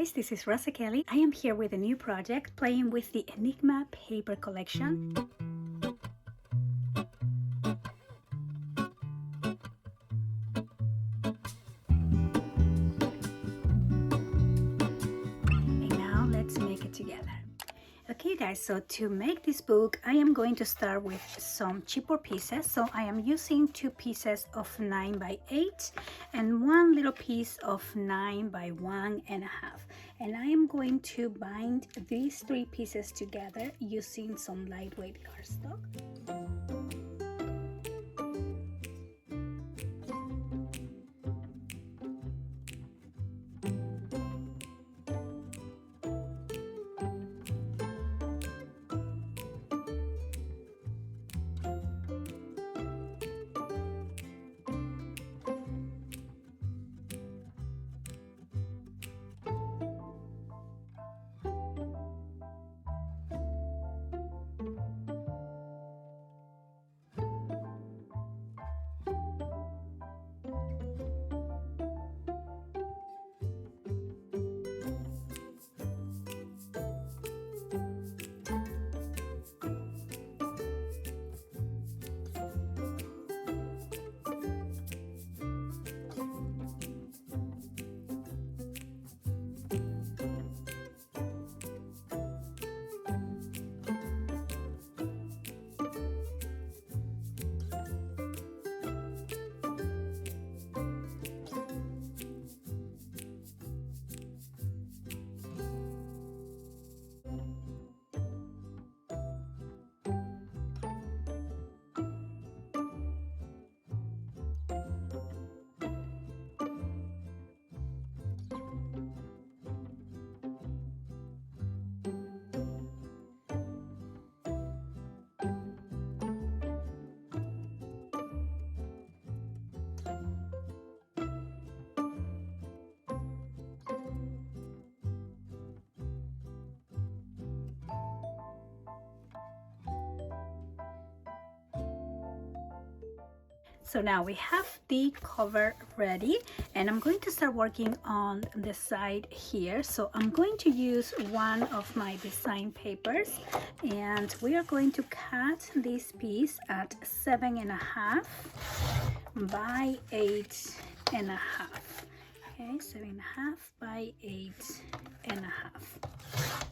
guys, this is Rosa Kelly. I am here with a new project playing with the Enigma paper collection. And now let's make it together. Okay guys, so to make this book I am going to start with some chipboard pieces. So I am using 2 pieces of 9 by 8 and 1 little piece of 9 by 1.5, and I am going to bind these 3 pieces together using some lightweight cardstock. So now we have the cover ready, and I'm going to start working on the side here. So I'm going to use one of my design papers, and we are going to cut this piece at 7.5 by 8.5. Okay, 7.5 by 8.5.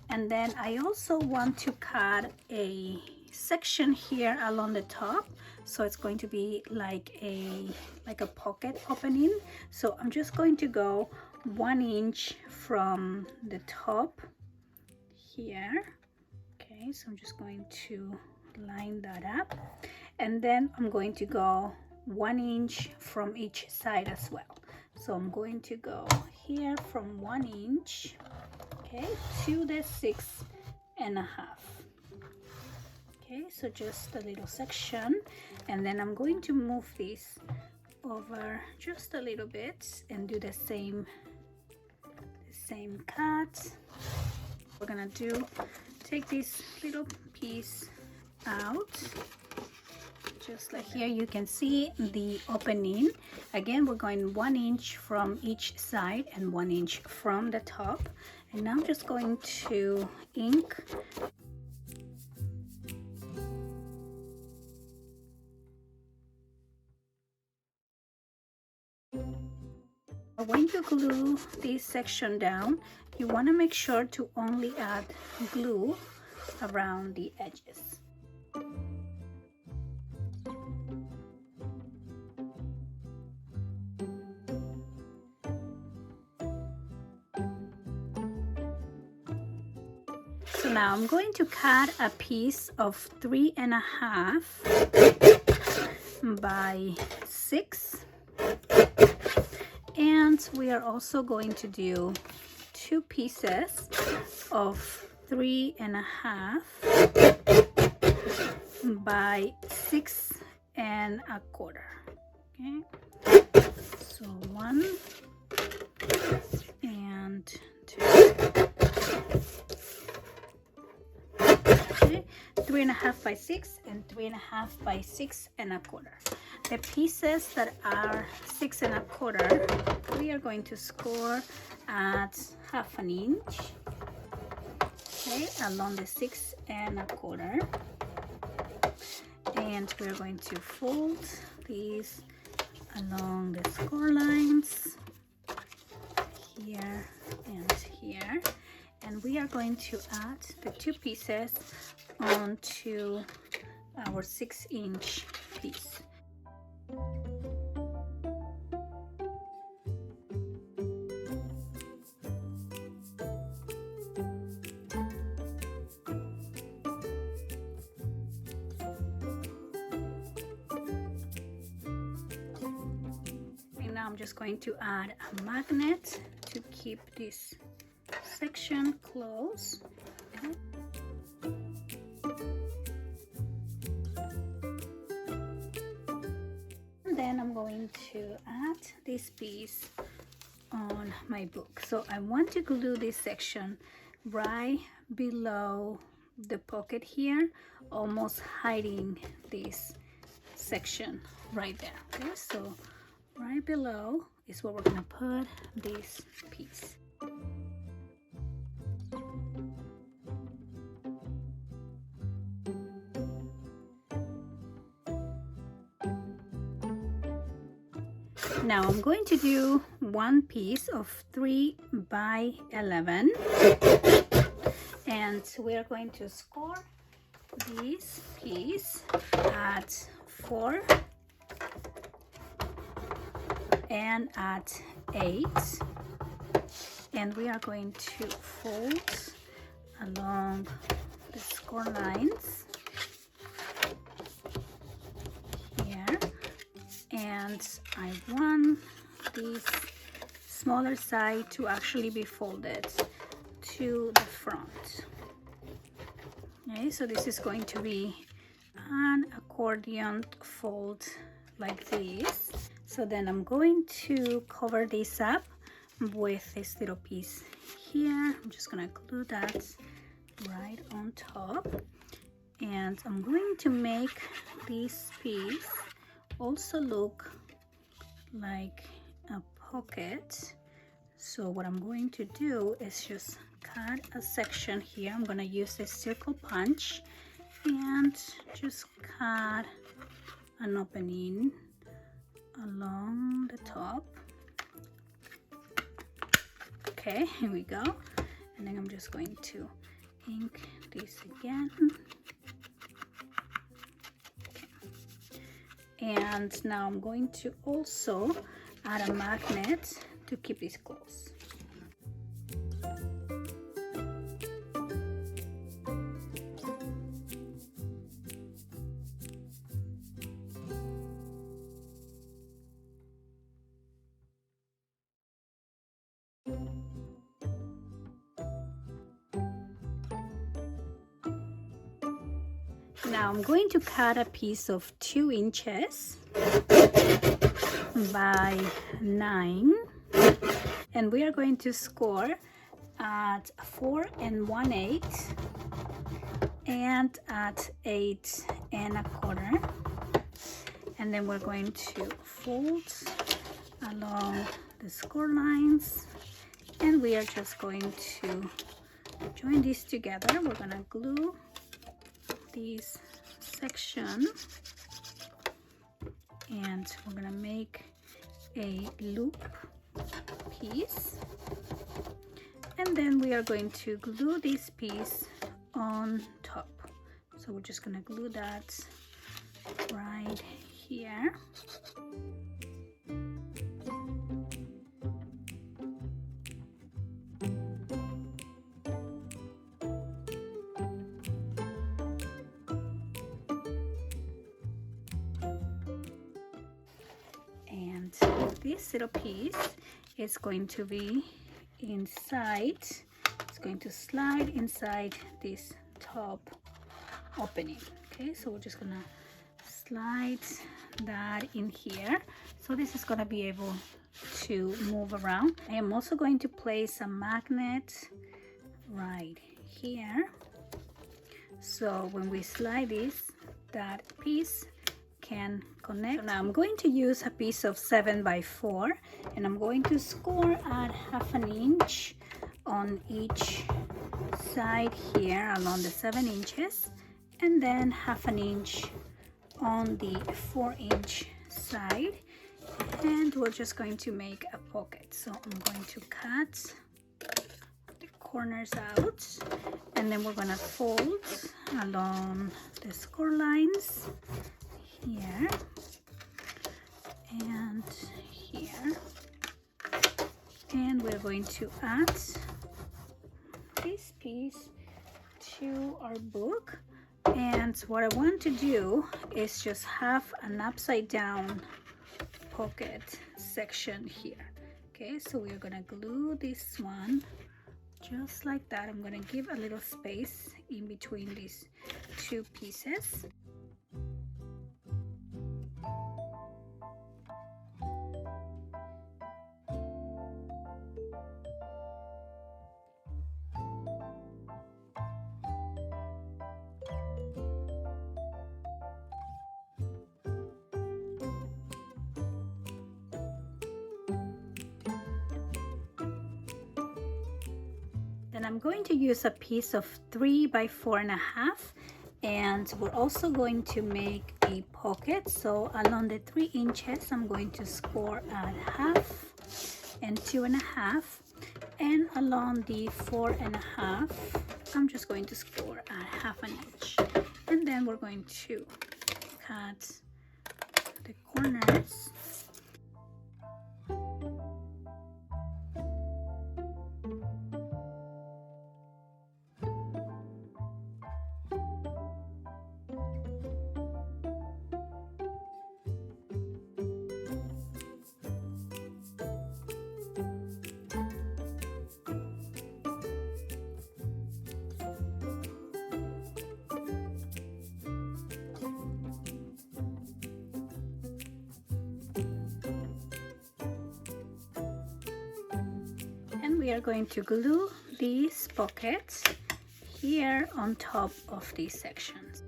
And then I also want to cut a section here along the top, so it's going to be like a pocket opening. So I'm just going to go 1 inch from the top here. Okay, so I'm just going to line that up, and then I'm going to go 1 inch from each side as well. So I'm going to go here from 1 inch, okay, to the 6.5. Okay, so just a little section, and then I'm going to move this over just a little bit and do the same cut. We're gonna take this little piece out, just like here. You can see the opening. Again, we're going 1 inch from each side and 1 inch from the top, and now I'm just going to ink. When you glue this section down, you want to make sure to only add glue around the edges. So now I'm going to cut a piece of 3.5 by 6. And we are also going to do 2 pieces of 3.5 by 6.25. Okay, so 1 and 2. Okay, 3.5 by 6 and 3.5 by 6.25. the pieces that are 6 1/4, we are going to score at 1/2 inch, okay, along the 6 1/4, and we're going to fold these along the score lines here and here, and we are going to add the 2 pieces onto our 6-inch piece. And now I'm just going to add a magnet to keep this section closed. Okay. And then I'm going to add this piece on my book. So I want to glue this section right below the pocket here, almost hiding this section right there. Okay, so right below is where we're gonna put this piece. Now I'm going to do one piece of 3 by 11, and we are going to score this piece at 4 and at 8, and we are going to fold along the score lines here, and I want this smaller side to actually be folded to the front. Okay, so this is going to be an accordion fold like this. So then I'm going to cover this up with this little piece here. I'm just gonna glue that right on top, and I'm going to make this piece also look like a pocket. So what I'm going to do is just cut a section here. I'm gonna use this circle punch and just cut an opening along the top. Okay, here we go. And then I'm just going to ink this again. And now I'm going to also add a magnet to keep this closed. Now I'm going to cut a piece of 2 inches by 9, and we are going to score at 4 1/8 and at 8 1/4, and then we're going to fold along the score lines, and we are just going to join these together. We're gonna glue this section, and we're gonna make a loop piece, and then we are going to glue this piece on top. So we're just gonna glue that right here. This little piece is going to be inside. It's going to slide inside this top opening. Okay, so we're just gonna slide that in here, so this is gonna be able to move around. I am also going to place a magnet right here, so when we slide this, that piece can connect. So now I'm going to use a piece of 7x4 and I'm going to score at 1/2 inch on each side here along the 7 inches, and then 1/2 inch on the 4-inch side, and we're just going to make a pocket. So I'm going to cut the corners out, and then we're gonna fold along the score lines here and here, and we're going to add this piece to our book. And what I want to do is just have an upside down pocket section here. Okay, so we're gonna glue this one just like that. I'm gonna give a little space in between these two pieces. Then I'm going to use a piece of 3x4.5, and we're also going to make a pocket. So along the 3 inches, I'm going to score at 1/2 and 2.5, and along the 4.5, I'm just going to score at 1/2 inch, and then we're going to cut the corners. And we are going to glue these pockets here on top of these sections.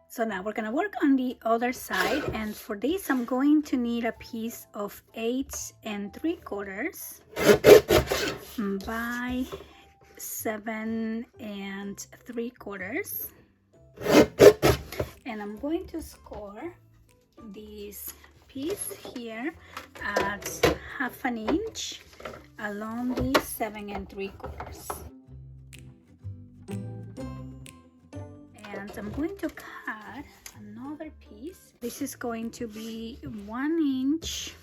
So now we're gonna work on the other side, and for this I'm going to need a piece of 8 3/4 by 7 3/4, and I'm going to score this piece here at 1/2 inch along the 7 3/4. And I'm going to cut another piece. This is going to be 1 inch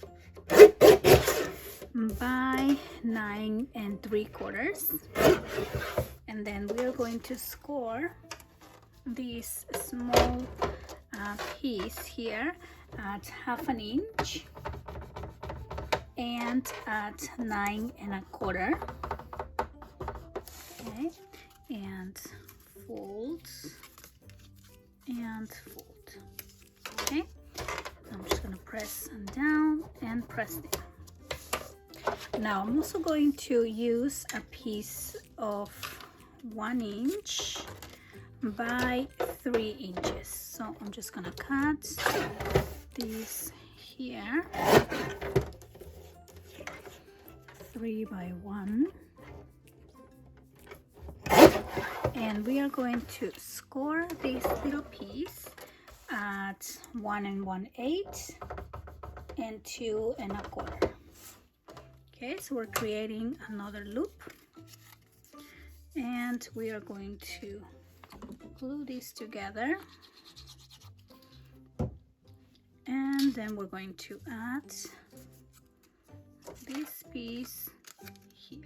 by 9 3/4, and then we're going to score this small piece here at 1/2 inch and at 9 1/4. Okay, and fold and fold. Okay, I'm just gonna press down and press down. Now I'm also going to use a piece of 1 inch by 3 inches. So I'm just gonna cut this here, 3 by 1, and we are going to score this little piece at 1 1/8 and 2 1/4. Okay, so we're creating another loop, and we are going to glue these together, and then we're going to add piece here.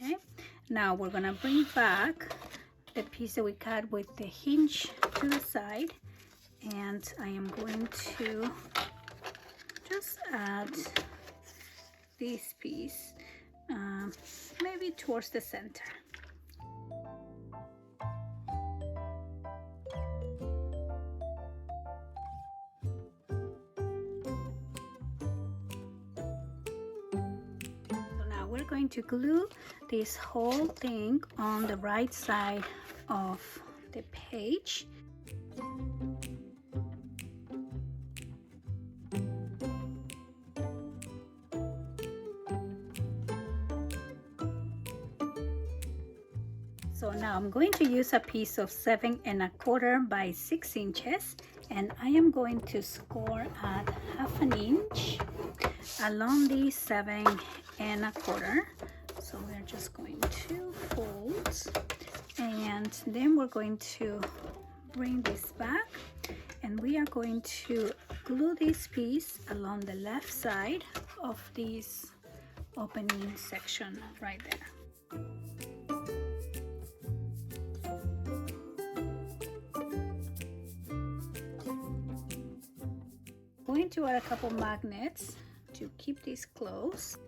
Okay, now we're gonna bring back the piece that we cut with the hinge to the side, and I am going to just add this piece maybe towards the center. We're going to glue this whole thing on the right side of the page. So now I'm going to use a piece of 7 1/4 by 6 inches, and I am going to score at 1/2 inch along the 7 1/4. So we're just going to fold, and then we're going to bring this back, and we are going to glue this piece along the left side of this opening section right there. Going to add a couple magnets to keep this closed.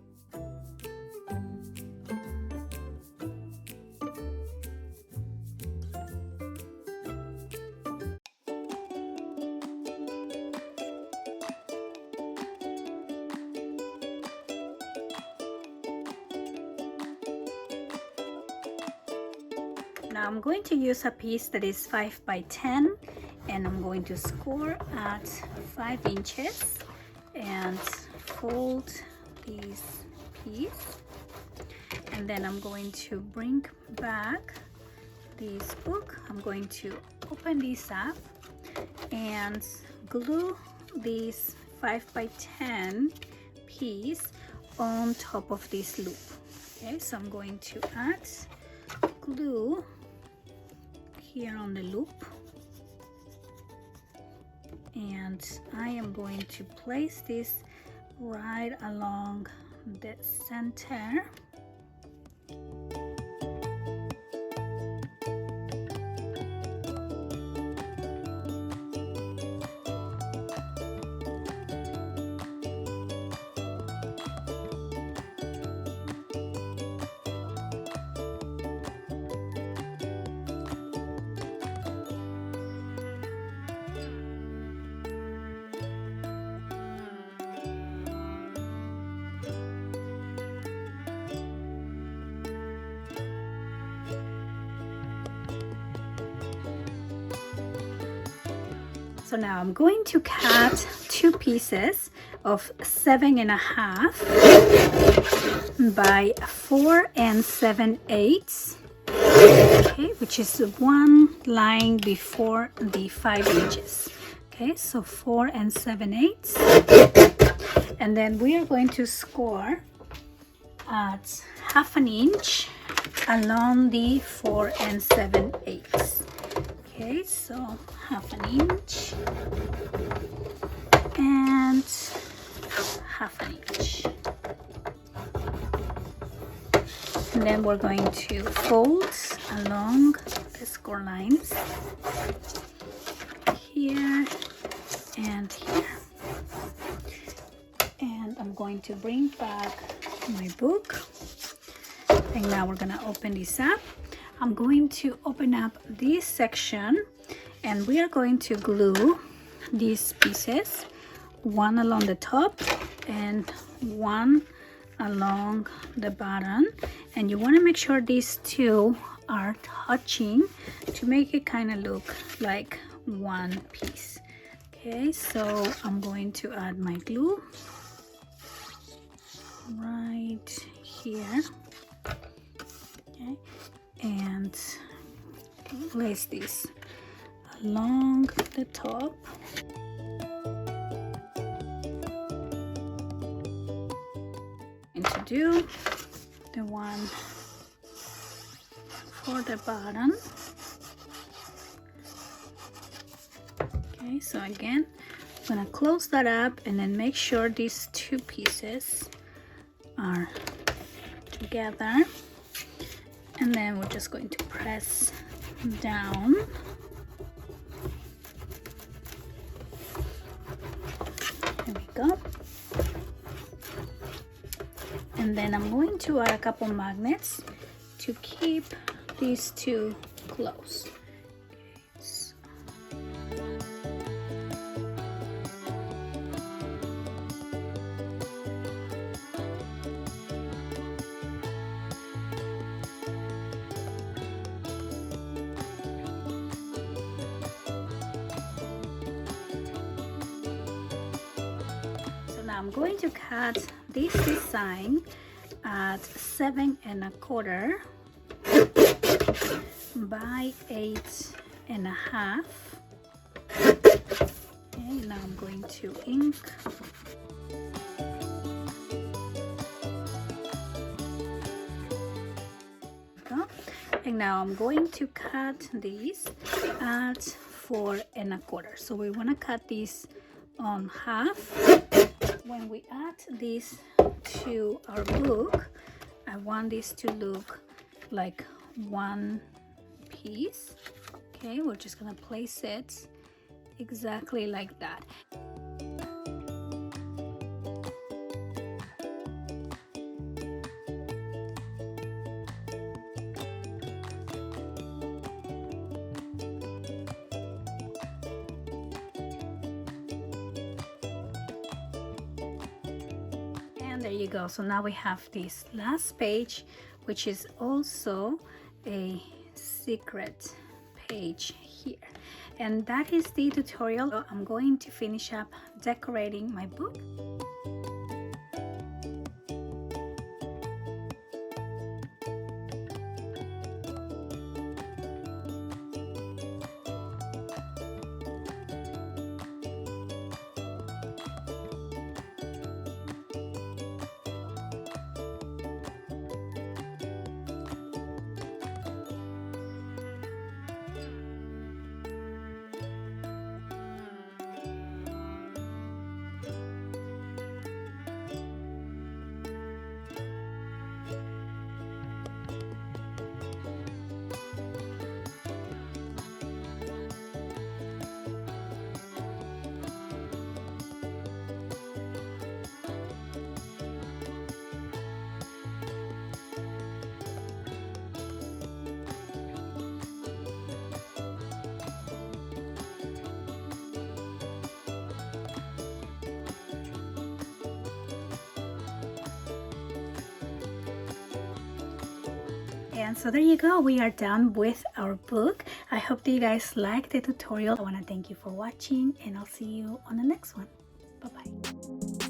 Now I'm going to use a piece that is 5 by 10, and I'm going to score at 5 inches and fold this piece, and then I'm going to bring back this book. I'm going to open this up and glue this 5 by 10 piece on top of this loop. Okay, so I'm going to add glue here on the loop, and I am going to place this right along the center. So now I'm going to cut 2 pieces of 7 1/2 by 4 7/8, okay, which is one line before the 5 inches. Okay, so 4 7/8, and then we are going to score at 1/2 inch along the 4 7/8. Okay, so 1/2 inch and 1/2 inch, and then we're going to fold along the score lines here and here, and I'm going to bring back my book, and now we're gonna open this up. I'm going to open up this section, and we are going to glue these pieces, one along the top and one along the bottom, and you want to make sure these two are touching to make it kind of look like one piece. Okay, so I'm going to add my glue right here. Okay, and place this along the top. And to do the one for the bottom. Okay, so again, I'm gonna close that up and then make sure these two pieces are together, and then we're just going to press down. There we go. And then I'm going to add a couple magnets to keep these two close. I'm going to cut this design at 7 1/4 by 8 1/2. Okay, now I'm going to ink. And now I'm going to cut these at 4 1/4. So we want to cut these on half. When we add this to our book, I want this to look like one piece. Okay, we're just gonna place it exactly like that. And there you go. So now we have this last page, which is also a secret page here. And that is the tutorial. So I'm going to finish up decorating my book. And so there you go, we are done with our book. I hope that you guys liked the tutorial. I want to thank you for watching, and I'll see you on the next one. Bye bye.